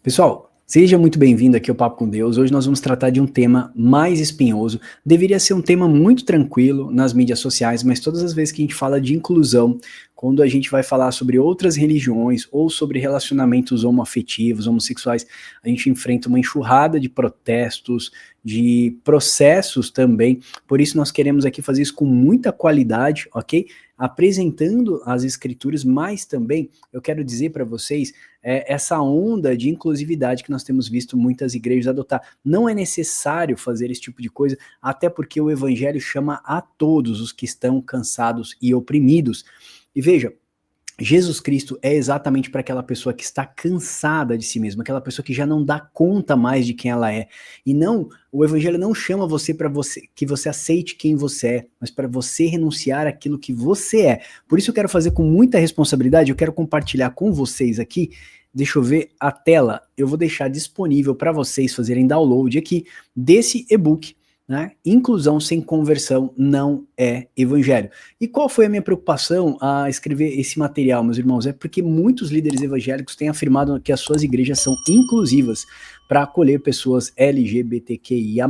Pessoal, seja muito bem-vindo aqui ao Papo com Deus. Hoje nós vamos tratar de um tema mais espinhoso. Deveria ser um tema muito tranquilo nas mídias sociais, mas todas as vezes que a gente fala de inclusão, quando a gente vai falar sobre outras religiões ou sobre relacionamentos homoafetivos, homossexuais, a gente enfrenta uma enxurrada de protestos, de processos também. Por isso nós queremos aqui fazer isso com muita qualidade, ok? Apresentando as escrituras, mas também eu quero dizer para vocês essa onda de inclusividade que nós temos visto muitas igrejas adotar. Não é necessário fazer esse tipo de coisa, até porque o evangelho chama a todos os que estão cansados e oprimidos. E veja, Jesus Cristo é exatamente para aquela pessoa que está cansada de si mesma, aquela pessoa que já não dá conta mais de quem ela é. E não, o evangelho não chama você para que você aceite quem você é, mas para você renunciar àquilo que você é. Por isso eu quero fazer com muita responsabilidade, eu quero compartilhar com vocês aqui. Deixa eu ver a tela, eu vou deixar disponível para vocês fazerem download aqui desse e-book, né? Inclusão sem conversão não é evangelho. E qual foi a minha preocupação a escrever esse material, meus irmãos? É porque muitos líderes evangélicos têm afirmado que as suas igrejas são inclusivas para acolher pessoas LGBTQIA+,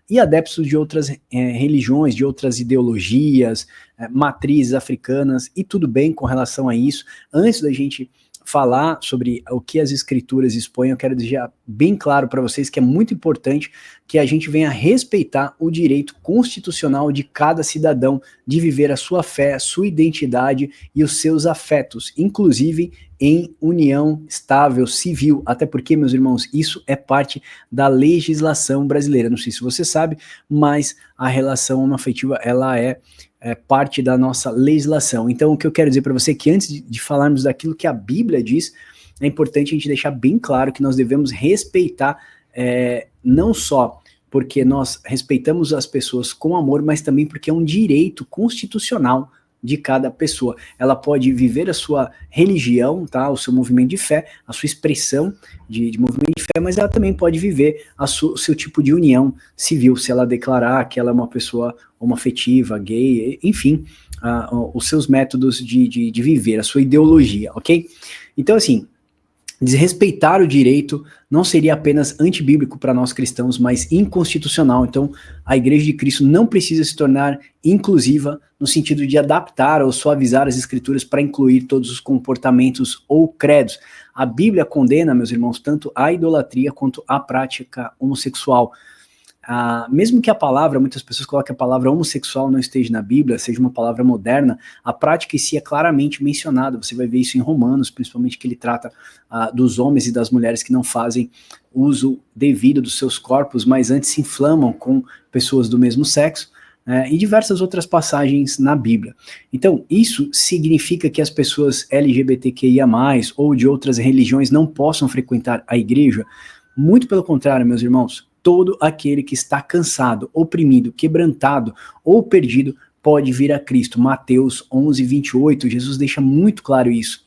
e adeptos de outras religiões, de outras ideologias, matrizes africanas, e tudo bem com relação a isso. Antes da gente falar sobre o que as escrituras expõem, eu quero deixar bem claro para vocês que é muito importante que a gente venha respeitar o direito constitucional de cada cidadão de viver a sua fé, a sua identidade e os seus afetos, inclusive em união estável, civil, até porque, meus irmãos, isso é parte da legislação brasileira. Não sei se você sabe, mas a relação homoafetiva, ela é parte da nossa legislação. Então, o que eu quero dizer para você é que antes de falarmos daquilo que a Bíblia diz, é importante a gente deixar bem claro que nós devemos respeitar, não só porque nós respeitamos as pessoas com amor, mas também porque é um direito constitucional de cada pessoa. Ela pode viver a sua religião, tá? O seu movimento de fé, a sua expressão de movimento de fé, mas ela também pode viver o seu tipo de união civil, se ela declarar que ela é uma pessoa homoafetiva, gay, enfim, os seus métodos de viver, a sua ideologia, ok? Então, assim, desrespeitar o direito não seria apenas antibíblico para nós cristãos, mas inconstitucional. Então, a Igreja de Cristo não precisa se tornar inclusiva no sentido de adaptar ou suavizar as escrituras para incluir todos os comportamentos ou credos. A Bíblia condena, meus irmãos, tanto a idolatria quanto a prática homossexual. Mesmo que a palavra, muitas pessoas colocam que a palavra homossexual não esteja na Bíblia, seja uma palavra moderna, a prática em si é claramente mencionada. Você vai ver isso em Romanos, principalmente que ele trata dos homens e das mulheres que não fazem uso devido dos seus corpos, mas antes se inflamam com pessoas do mesmo sexo, e diversas outras passagens na Bíblia. Então, isso significa que as pessoas LGBTQIA+, ou de outras religiões não possam frequentar a igreja? Muito pelo contrário, meus irmãos. Todo aquele que está cansado, oprimido, quebrantado ou perdido pode vir a Cristo. Mateus 11:28, Jesus deixa muito claro isso.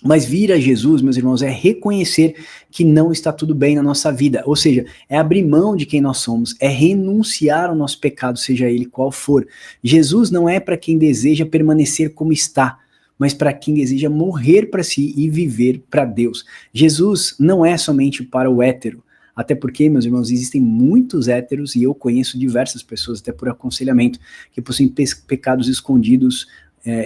Mas vir a Jesus, meus irmãos, é reconhecer que não está tudo bem na nossa vida. Ou seja, é abrir mão de quem nós somos, é renunciar ao nosso pecado, seja ele qual for. Jesus não é para quem deseja permanecer como está, mas para quem deseja morrer para si e viver para Deus. Jesus não é somente para o hétero. Até porque, meus irmãos, existem muitos héteros, e eu conheço diversas pessoas, até por aconselhamento, que possuem pecados escondidos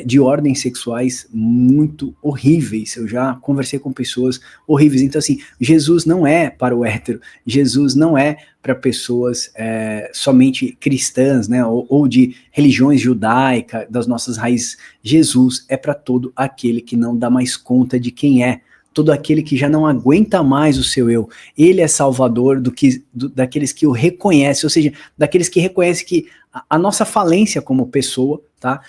de ordens sexuais muito horríveis. Eu já conversei com pessoas horríveis. Então, assim, Jesus não é para o hétero, Jesus não é para pessoas somente cristãs, né, ou de religiões judaicas, das nossas raízes. Jesus é para todo aquele que não dá mais conta de quem é, todo aquele que já não aguenta mais o seu eu. Ele é salvador daqueles que o reconhecem, ou seja, daqueles que reconhecem que a nossa falência como pessoa, tá?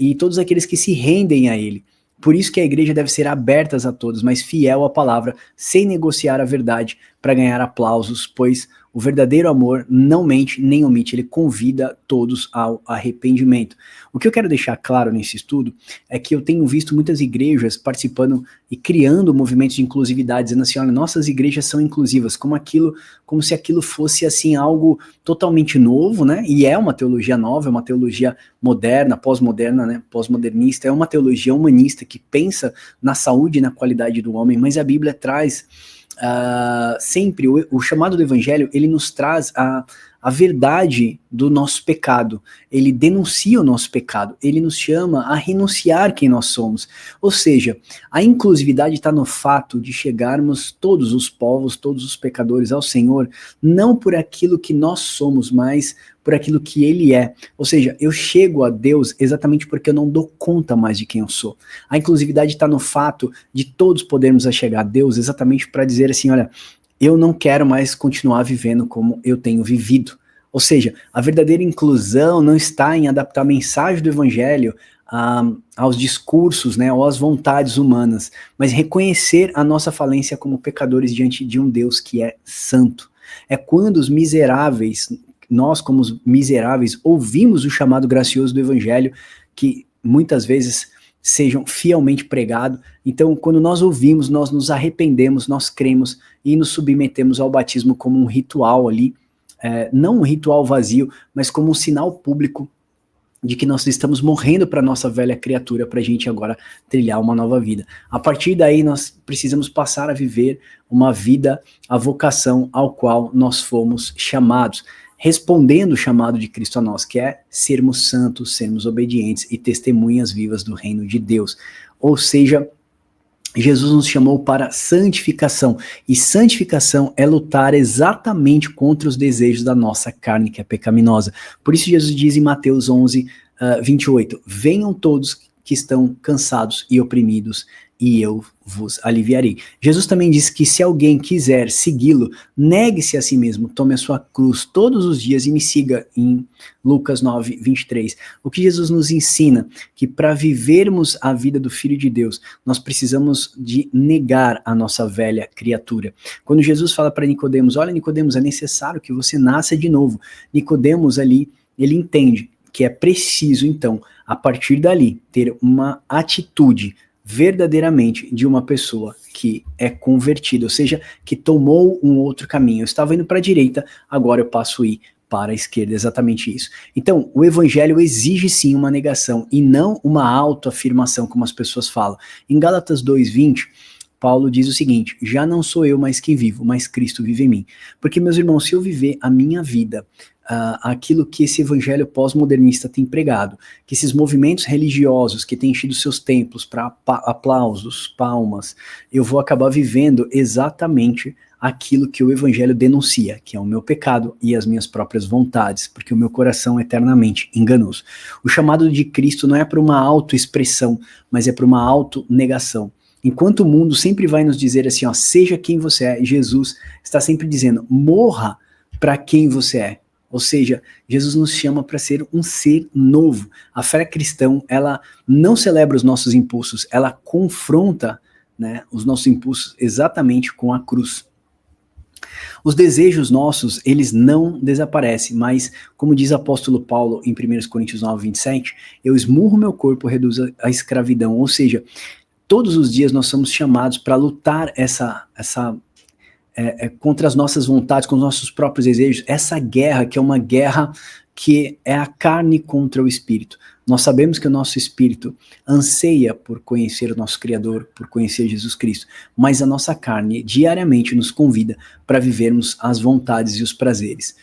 E todos aqueles que se rendem a ele. Por isso que a igreja deve ser aberta a todos, mas fiel à palavra, sem negociar a verdade para ganhar aplausos, pois o verdadeiro amor não mente nem omite, ele convida todos ao arrependimento. O que eu quero deixar claro nesse estudo é que eu tenho visto muitas igrejas participando e criando movimentos de inclusividade, dizendo assim, olha, nossas igrejas são inclusivas, como se aquilo fosse assim algo totalmente novo, né? E é uma teologia nova, é uma teologia moderna, pós-moderna, né? Pós-modernista, é uma teologia humanista que pensa na saúde e na qualidade do homem, mas a Bíblia traz sempre o chamado do evangelho, ele nos traz a verdade do nosso pecado, ele denuncia o nosso pecado, ele nos chama a renunciar quem nós somos. Ou seja, a inclusividade está no fato de chegarmos todos os povos, todos os pecadores ao Senhor, não por aquilo que nós somos, mas por aquilo que Ele é. Ou seja, eu chego a Deus exatamente porque eu não dou conta mais de quem eu sou. A inclusividade está no fato de todos podermos chegar a Deus exatamente para dizer assim, olha, eu não quero mais continuar vivendo como eu tenho vivido. Ou seja, a verdadeira inclusão não está em adaptar a mensagem do evangelho aos discursos, né, ou às vontades humanas, mas reconhecer a nossa falência como pecadores diante de um Deus que é santo. É quando os miseráveis, nós como os miseráveis, ouvimos o chamado gracioso do evangelho, que muitas vezes sejam fielmente pregados. Então, quando nós ouvimos, nós nos arrependemos, nós cremos e nos submetemos ao batismo como um ritual ali, não um ritual vazio, mas como um sinal público de que nós estamos morrendo para a nossa velha criatura, para a gente agora trilhar uma nova vida. A partir daí, nós precisamos passar a viver uma vida, a vocação ao qual nós fomos chamados, respondendo o chamado de Cristo a nós, que é sermos santos, sermos obedientes e testemunhas vivas do reino de Deus. Ou seja, Jesus nos chamou para santificação, e santificação é lutar exatamente contra os desejos da nossa carne, que é pecaminosa. Por isso Jesus diz em Mateus 11, 28, venham todos que estão cansados e oprimidos, e eu vos aliviarei. Jesus também diz que se alguém quiser segui-lo, negue-se a si mesmo, tome a sua cruz todos os dias e me siga, em Lucas 9, 23. O que Jesus nos ensina? Que para vivermos a vida do Filho de Deus, nós precisamos de negar a nossa velha criatura. Quando Jesus fala para Nicodemos, olha Nicodemos, é necessário que você nasça de novo. Nicodemos ali, ele entende que é preciso então, a partir dali, ter uma atitude verdadeiramente de uma pessoa que é convertida, ou seja, que tomou um outro caminho. Eu estava indo para a direita, agora eu passo a ir para a esquerda, exatamente isso. Então, o evangelho exige sim uma negação e não uma autoafirmação, como as pessoas falam. Em Gálatas 2:20, Paulo diz o seguinte, já não sou eu mais quem vivo, mas Cristo vive em mim. Porque, meus irmãos, se eu viver a minha vida, aquilo que esse evangelho pós-modernista tem pregado, que esses movimentos religiosos que têm enchido seus templos para aplausos, palmas, eu vou acabar vivendo exatamente aquilo que o evangelho denuncia, que é o meu pecado e as minhas próprias vontades, porque o meu coração é eternamente enganoso. O chamado de Cristo não é para uma autoexpressão, mas é para uma autonegação. Enquanto o mundo sempre vai nos dizer assim, ó, seja quem você é, Jesus está sempre dizendo, morra para quem você é. Ou seja, Jesus nos chama para ser um ser novo. A fé cristã, ela não celebra os nossos impulsos, ela confronta, né, os nossos impulsos exatamente com a cruz. Os desejos nossos, eles não desaparecem, mas, como diz o apóstolo Paulo em 1 Coríntios 9, 27, eu esmurro meu corpo, reduzo a escravidão. Ou seja, todos os dias nós somos chamados para lutar contra as nossas vontades, com os nossos próprios desejos, essa guerra que é uma guerra que é a carne contra o espírito. Nós sabemos que o nosso espírito anseia por conhecer o nosso Criador, por conhecer Jesus Cristo, mas a nossa carne diariamente nos convida para vivermos as vontades e os prazeres.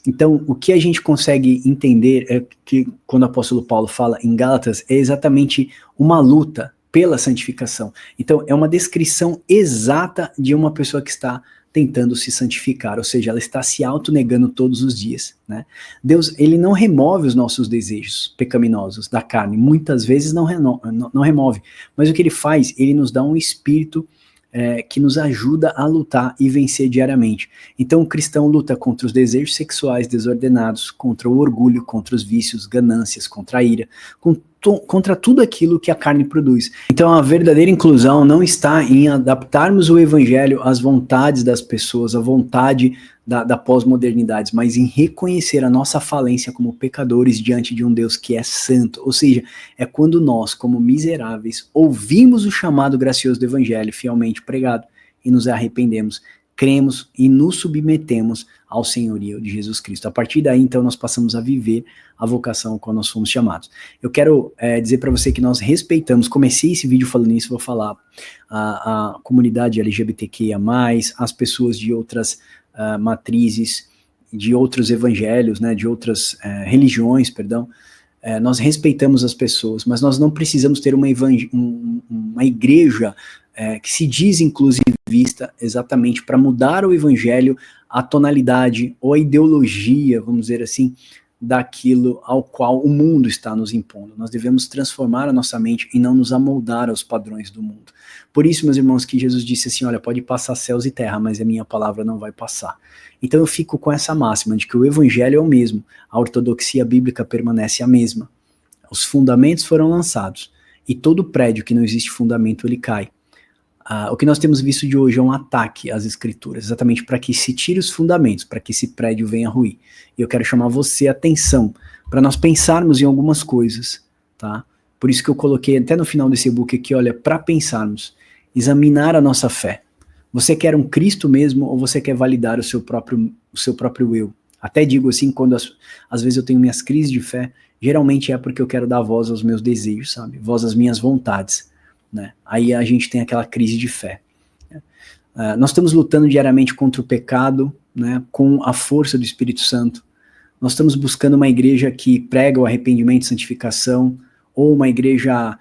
Então, o que a gente consegue entender é que, quando o apóstolo Paulo fala em Gálatas, é exatamente uma luta pela santificação. Então, é uma descrição exata de uma pessoa que está tentando se santificar, ou seja, ela está se auto-negando todos os dias, né? Deus, ele não remove os nossos desejos pecaminosos da carne, muitas vezes não remove, mas o que ele faz, ele nos dá um espírito que nos ajuda a lutar e vencer diariamente. Então o cristão luta contra os desejos sexuais desordenados, contra o orgulho, contra os vícios, ganâncias, contra a ira, contra tudo aquilo que a carne produz. Então a verdadeira inclusão não está em adaptarmos o evangelho às vontades das pessoas, à vontade da pós-modernidade, mas em reconhecer a nossa falência como pecadores diante de um Deus que é santo. Ou seja, é quando nós, como miseráveis, ouvimos o chamado gracioso do evangelho fielmente pregado e nos arrependemos, cremos e nos submetemos ao senhorio de Jesus Cristo. A partir daí, então, nós passamos a viver a vocação quando nós fomos chamados. Eu quero dizer para você que nós respeitamos, comecei esse vídeo falando isso, vou falar, a comunidade LGBTQIA+, as pessoas de outras matrizes, de outros evangelhos, né, de outras religiões, perdão. Nós respeitamos as pessoas, mas nós não precisamos ter uma igreja que se diz inclusivista exatamente para mudar o evangelho, a tonalidade ou a ideologia, vamos dizer assim, daquilo ao qual o mundo está nos impondo. Nós devemos transformar a nossa mente e não nos amoldar aos padrões do mundo. Por isso, meus irmãos, que Jesus disse assim, olha, pode passar céus e terra, mas a minha palavra não vai passar. Então eu fico com essa máxima de que o evangelho é o mesmo, a ortodoxia bíblica permanece a mesma. Os fundamentos foram lançados, e todo prédio que não existe fundamento, ele cai. O que nós temos visto de hoje é um ataque às escrituras, exatamente para que se tire os fundamentos, para que esse prédio venha a ruir. E eu quero chamar você a atenção, para nós pensarmos em algumas coisas, tá? Por isso que eu coloquei até no final desse e-book aqui, olha, para pensarmos, examinar a nossa fé. Você quer um Cristo mesmo ou você quer validar o seu próprio eu? Até digo assim, quando às vezes eu tenho minhas crises de fé, geralmente é porque eu quero dar voz aos meus desejos, sabe? Voz às minhas vontades. Né? Aí a gente tem aquela crise de fé. Nós estamos lutando diariamente contra o pecado, né, com a força do Espírito Santo. Nós estamos buscando uma igreja que prega o arrependimento e santificação, ou uma igreja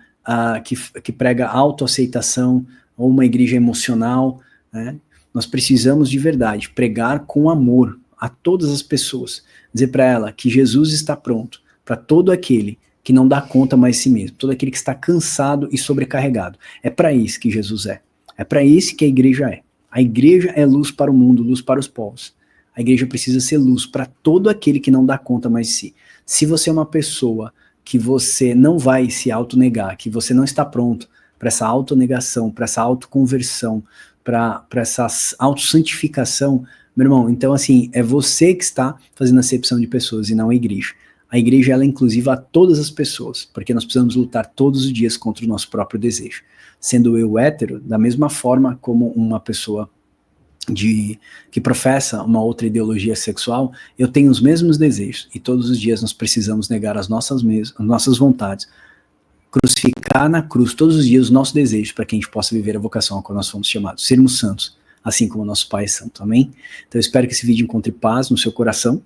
que prega autoaceitação, ou uma igreja emocional. Né? Nós precisamos de verdade pregar com amor a todas as pessoas, dizer para ela que Jesus está pronto para todo aquele que não dá conta mais de si mesmo, todo aquele que está cansado e sobrecarregado. É para isso que Jesus é. É para isso que a igreja é. A igreja é luz para o mundo, luz para os povos. A igreja precisa ser luz para todo aquele que não dá conta mais de si. Se você é uma pessoa que você não vai se autonegar, que você não está pronto para essa autonegação, para essa autoconversão, para essa autossantificação, meu irmão, então assim, é você que está fazendo a acepção de pessoas e não a igreja. A igreja ela é inclusiva a todas as pessoas, porque nós precisamos lutar todos os dias contra o nosso próprio desejo. Sendo eu hétero, da mesma forma como uma pessoa que professa uma outra ideologia sexual, eu tenho os mesmos desejos, e todos os dias nós precisamos negar as nossas vontades, crucificar na cruz todos os dias os nossos desejos, para que a gente possa viver a vocação a qual nós fomos chamados, sermos santos, assim como nosso Pai é santo, amém? Então eu espero que esse vídeo encontre paz no seu coração,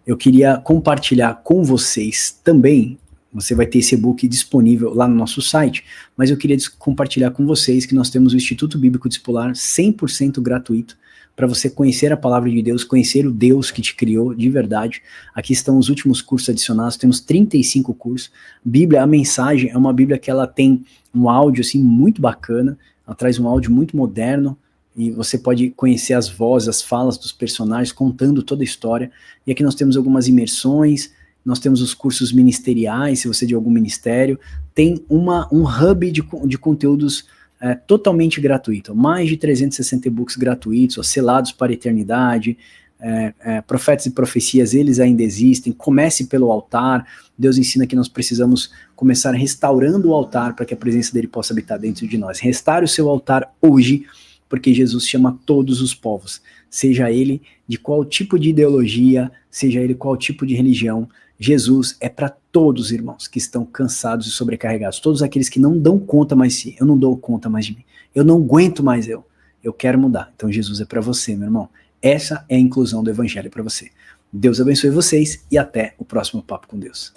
eu queria compartilhar com vocês também, você vai ter esse e-book disponível lá no nosso site, mas eu queria compartilhar com vocês que nós temos o Instituto Bíblico Discipular 100% gratuito, para você conhecer a palavra de Deus, conhecer o Deus que te criou de verdade. Aqui estão os últimos cursos adicionados, temos 35 cursos. Bíblia, a mensagem é uma Bíblia que ela tem um áudio assim muito bacana, ela traz um áudio muito moderno, e você pode conhecer as vozes, as falas dos personagens, contando toda a história. E aqui nós temos algumas imersões, nós temos os cursos ministeriais, se você é de algum ministério, tem um hub de conteúdos totalmente gratuito, mais de 360 e-books gratuitos, selados para a eternidade, profetas e profecias, eles ainda existem, comece pelo altar, Deus ensina que nós precisamos começar restaurando o altar, para que a presença dele possa habitar dentro de nós. Restaure o seu altar hoje, porque Jesus chama todos os povos, seja ele de qual tipo de ideologia, seja ele qual tipo de religião, Jesus é para todos, irmãos, que estão cansados e sobrecarregados, todos aqueles que não dão conta mais de si, eu não dou conta mais de mim, eu não aguento mais eu quero mudar, então Jesus é para você, meu irmão, essa é a inclusão do evangelho para você. Deus abençoe vocês e até o próximo Papo com Deus.